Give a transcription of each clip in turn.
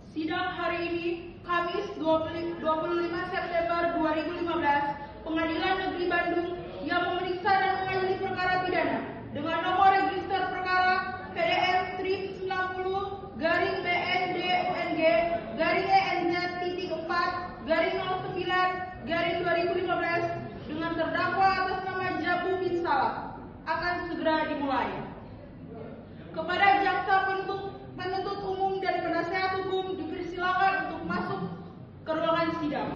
Sidang hari ini, Kamis 25 September 2015, Pengadilan Negeri Bandung yang memeriksa dan mengadili perkara pidana dengan nomor register perkara PDM strip 90 garing BND-UNG garing ENZ.4 garing 09 garing 2015 dengan terdakwa atas nama Jambu bin Salah akan segera dimulai. Kepada jaksa penuntut umum dan penasehat hukum dipersilakan untuk masuk ke ruangan sidang.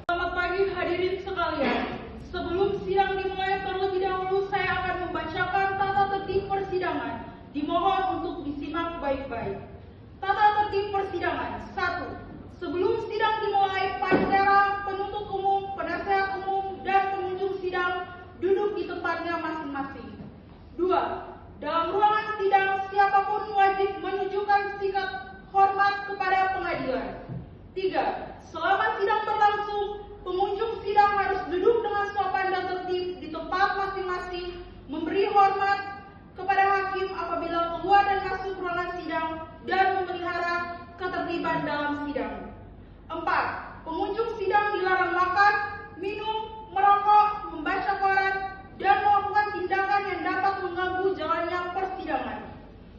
Selamat pagi hadirin sekalian. Sebelum sidang dimulai, terlebih dahulu saya akan membacakan tata tertib persidangan. Dimohon untuk disimak baik-baik. Tata tertib persidangan. 1. Sebelum sidang dimulai, panitera, penuntut umum, penasehat umum, dan pengunjung sidang duduk di tempatnya masing-masing. 2. Dalam ruangan sidang, siapapun wajib menunjukkan sikap hormat kepada pengadilan. 3. Selama sidang berlangsung, pengunjung sidang harus duduk dengan sopan dan tertib di tempat masing-masing, memberi hormat kepada hakim apabila keluar dan masuk ruangan sidang, dan memelihara ketertiban dalam sidang. 4. Pengunjung sidang dilarang makan, minum, merokok, membaca koran, dan melakukan tindakan yang dapat mengganggu jalannya persidangan.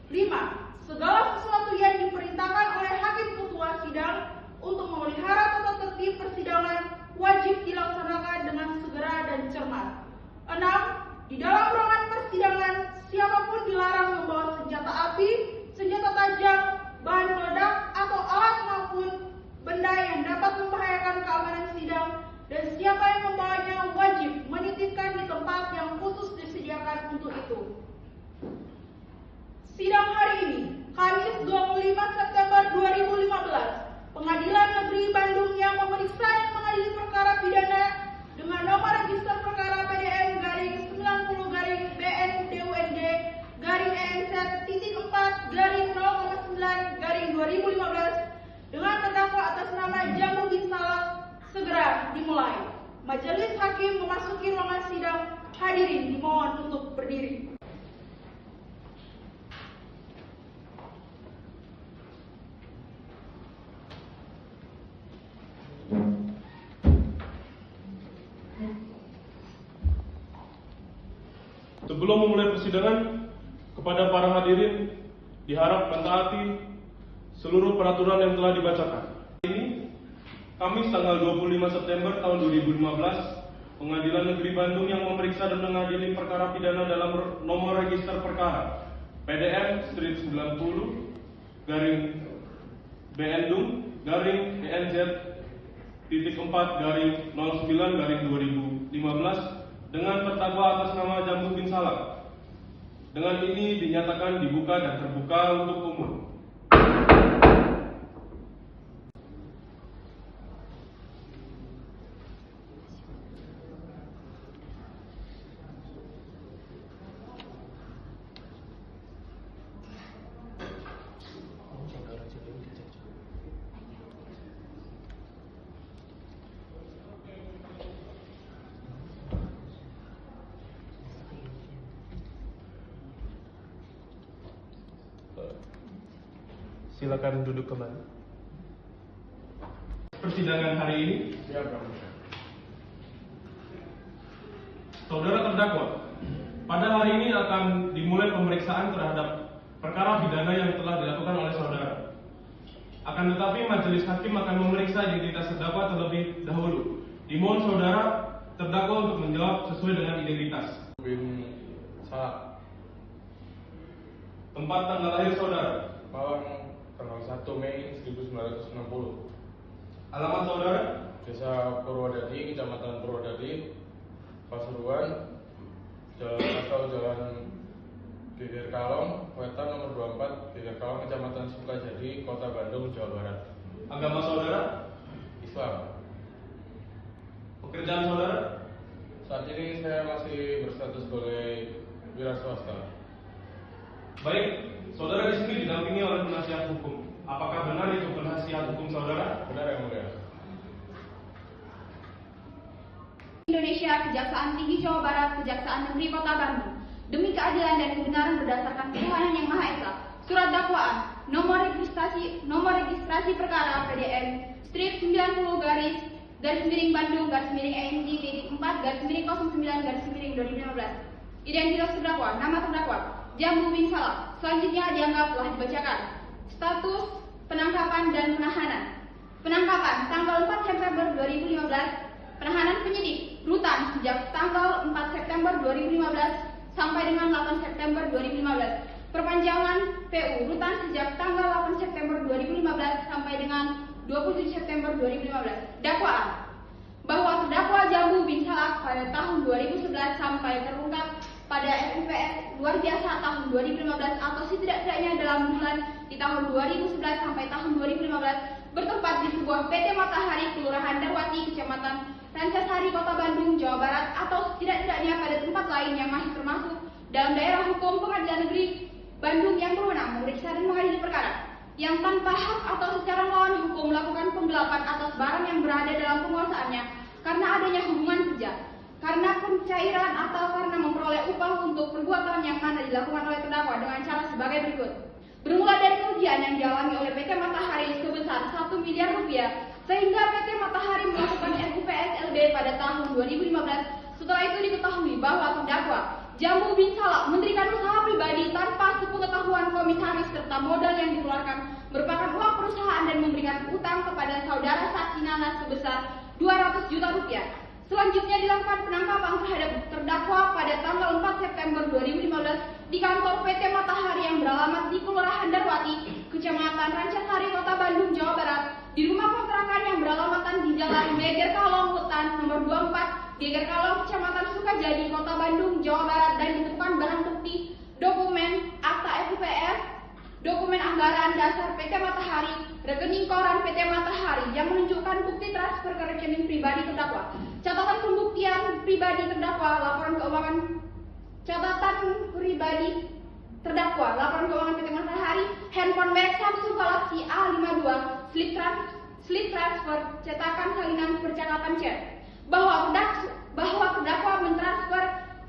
5. Segala sesuatu yang diperintahkan oleh hakim ketua sidang untuk memelihara tata tertib persidangan wajib dilaksanakan dengan segera dan cermat. 6. Di dalam ruangan persidangan, siapapun dilarang membawa senjata api, senjata tajam, bahan peledak, atau alat maupun benda yang dapat membahayakan keamanan sidang, dan siapa yang membawanya wajib menitipkan di tempat yang khusus disediakan untuk itu. Sidang hari ini, Kamis 25 September 2015, Pengadilan Negeri Bandung yang memeriksa dan mengadili perkara pidana dengan nomor register perkara PDM garing 90 garing BND-UNG garing ENZ.4 garing 09 garing 2015 dengan terdakwa atas nama Jambu bin Salah segera dimulai. Majelis hakim memasuki ruangan sidang. Hadirin dimohon untuk berdiri. Sebelum memulai persidangan, kepada para hadirin diharap mentaati seluruh peraturan yang telah dibacakan. Ini Kamis tanggal 25 September tahun 2015, Pengadilan Negeri Bandung yang memeriksa dan mengadili perkara pidana dalam nomor register perkara PDM strip 90 garing BNDung garing ENZ.4 garing 09 garing 2015 dengan terdakwa atas nama Jambu bin Salah. Dengan ini dinyatakan dibuka dan terbuka untuk umum. Silakan duduk kembali. Persidangan hari ini, saudara terdakwa, pada hari ini akan dimulai pemeriksaan terhadap perkara pidana yang telah dilakukan oleh saudara. Akan tetapi majelis hakim akan memeriksa identitas terdakwa terlebih dahulu. Dimohon saudara terdakwa untuk menjawab sesuai dengan identitas. Bin Salah. Tempat tanggal lahir saudara. Malang tanggal 1 Mei 1960. Alamat saudara. Desa Purwodadi, Kecamatan Purwodadi, Pasuruan, Jalan Geger Kalong, Wetan nomor 24, Geger Kalong, Kecamatan Sukajadi, Kota Bandung, Jawa Barat. Agama saudara. Islam. Pekerjaan saudara. Saat ini saya masih berstatus sebagai wira swasta. Baik, saudara di sini didampingi oleh penasihat hukum. Apakah benar itu penasihat hukum saudara? Benar yang mulia. Indonesia, Kejaksaan Tinggi Jawa Barat, Kejaksaan Negeri Kota Bandung. Demi keadilan dan kebenaran berdasarkan Tuhan Yang Maha Esa. Surat dakwaan nomor registrasi perkara PDM strip 90 garis miring Bandung garis miring END titik 4 garis miring 09 garis miring 2015. Identitas terdakwa, nama terdakwa Jambu bin Salah. Selanjutnya dianggap telah dibacakan. Status penangkapan dan penahanan. Penangkapan tanggal 4 September 2015. Penahanan penyidik rutan sejak tanggal 4 September 2015 sampai dengan 8 September 2015. Perpanjangan PU rutan sejak tanggal 8 September 2015 sampai dengan 27 September 2015. Dakwaan bahwa terdakwa Jambu bin Salah pada tahun 2011 sampai terungkap pada RUPS luar biasa tahun 2015 atau setidak-tidaknya dalam bulan di tahun 2011 sampai tahun 2015 bertempat di sebuah PT Matahari Kelurahan Darwati Kecamatan Rancasari Kota Bandung Jawa Barat atau setidak-tidaknya pada tempat lain yang masih termasuk dalam daerah hukum Pengadilan Negeri Bandung yang berwenang memeriksa dan mengadili perkara yang tanpa hak atau secara melawan hukum melakukan penggelapan atas barang yang berada dalam penguasaannya karena adanya hubungan kerja, karena pencairan atau karena memperoleh upah untuk perbuatan yang mana dilakukan oleh terdakwa dengan cara sebagai berikut. Bermula dari kerugian yang dialami oleh PT Matahari sebesar 1 miliar rupiah sehingga PT Matahari melakukan RUPS LB pada tahun 2015. Setelah itu diketahui bahwa terdakwa Jambu bin Salah mendirikan usaha pribadi tanpa sepengetahuan komisaris serta modal yang dikeluarkan merupakan uang perusahaan dan memberikan utang kepada saudara saksi Nanas sebesar 200 juta rupiah. Selanjutnya dilakukan penangkapan terhadap terdakwa pada tanggal 4 September 2015 di kantor PT Matahari yang beralamat di Kelurahan Darwati, Kecamatan Rancasari, Kota Bandung, Jawa Barat, di rumah kontrakan yang beralamatkan di Jalan Geger Kalong, Hutan nomor 24, Geger Kalong, Kecamatan Sukajadi, Kota Bandung, Jawa Barat, dan ditemukan barang bukti, dokumen, akta RUPS, dokumen anggaran dasar PT Matahari, rekening koran PT Matahari yang menunjukkan bukti transfer ke rekening pribadi terdakwa, catatan pembuktian pribadi terdakwa, laporan keuangan laporan keuangan PT Matahari, handphone merek Samsung Galaxy A52, slip transfer, cetakan salinan percakapan chat, bahwa terdakwa mentransfer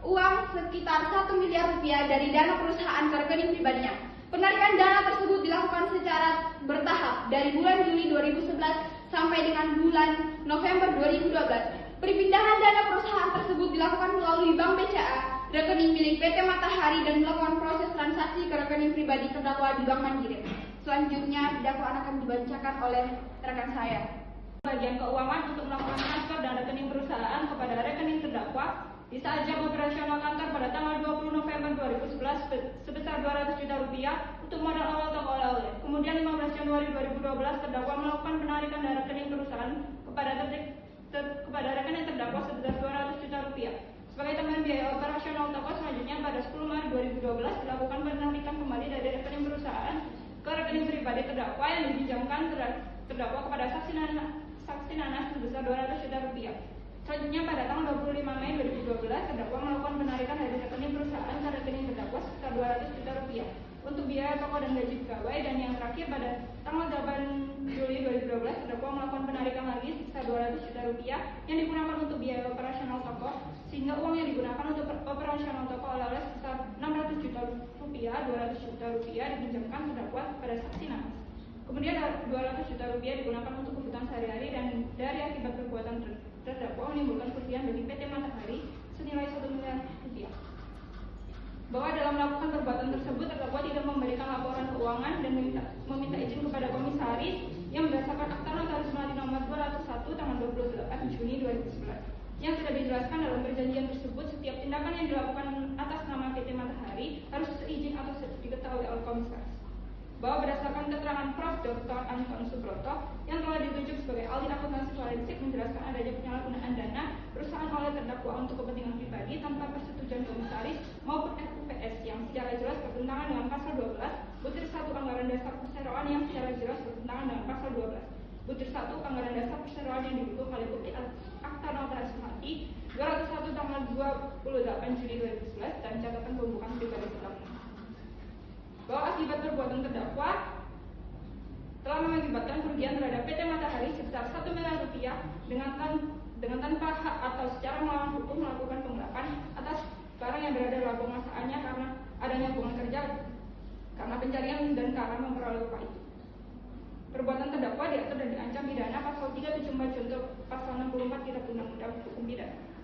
uang sekitar 1 miliar rupiah dari dana perusahaan ke rekening pribadinya. Penarikan dana tersebut dilakukan secara bertahap dari bulan Juli 2011 sampai dengan bulan November 2012. Perpindahan dana perusahaan tersebut dilakukan melalui Bank BCA, rekening milik PT Matahari, dan melakukan proses transaksi ke rekening pribadi terdakwa di Bank Mandiri. Selanjutnya, dakwaan akan dibacakan oleh rekan saya. Bagian keuangan untuk melakukan transfer dan rekening perusahaan kepada rekening terdakwa di saat jam operasional kantor pada tanggal 20 November 2011 sebesar 200 juta rupiah untuk modal awal toko oleh-oleh. Kemudian 15 Januari 2012 terdakwa melakukan penarikan dari rekening perusahaan kepada rekening terdakwa sebesar 200 juta rupiah. Sebagai tambahan biaya operasional toko, selanjutnya pada 10 Maret 2012 dilakukan penarikan kembali dari rekening perusahaan ke rekening pribadi terdakwa yang dipinjamkan terdakwa kepada saksi Nanas sebesar 200 juta rupiah. Selanjutnya pada tanggal 25 Mei 2012 terdakwa melakukan penarikan dari rekening perusahaan ke rekening terdakwa sebesar 200 juta rupiah untuk biaya toko dan gaji pegawai. Dan yang terakhir pada tanggal 8 Juli 2012 terdakwa melakukan penarikan lagi sebesar 200 juta rupiah yang digunakan untuk biaya operasional toko, sehingga uang yang digunakan untuk operasional toko oleh-oleh sebesar 600 juta rupiah, 200 juta rupiah dipinjamkan terdakwa kepada saksi Nanas. Kemudian 200 juta rupiah digunakan untuk kebutuhan sehari-hari dan dari akibat perbuatan terdakwa menimbulkan kerugian bagi PT Matahari senilai 1 miliar rupiah. Bahwa dalam melakukan perbuatan tersebut terdakwa tidak memberikan laporan keuangan dan meminta izin kepada komisaris yang berdasarkan akta notaris melati nomor 201 tanggal 28 Juni 2011. Yang sudah dijelaskan dalam perjanjian tersebut, setiap tindakan yang dilakukan atas nama PT Matahari harus seizin atau diketahui oleh komisaris. Bahwa berdasarkan keterangan Prof. Dr. Anton Subroto yang telah ditunjuk sebagai ahli akuntansi forensik menjelaskan adanya penyalahgunaan dana perusahaan oleh terdakwa untuk kepentingan pribadi tanpa persetujuan komisaris maupun RUPS yang secara jelas bertentangan dengan pasal 12 butir 1 Anggaran Dasar Perseroan yang secara jelas bertentangan dengan pasal 12 butir 1 Anggaran Dasar Perseroan yang didukung oleh bukti akta notaris melati 201 tanggal 28 Juli 2011 dan catatan pembukaan pribadi terdakwa. Bahwa akibat perbuatan terdakwa telah mengakibatkan kerugian terhadap PT Matahari sebesar 1 miliar rupiah dengan tanpa hak atau secara melawan pencarian dan cara memperoleh upah itu. Perbuatan terdakwa diatur dan diancam pidana pasal 374 contoh pasal 64 Kitab Undang-Undang Hukum Pidana.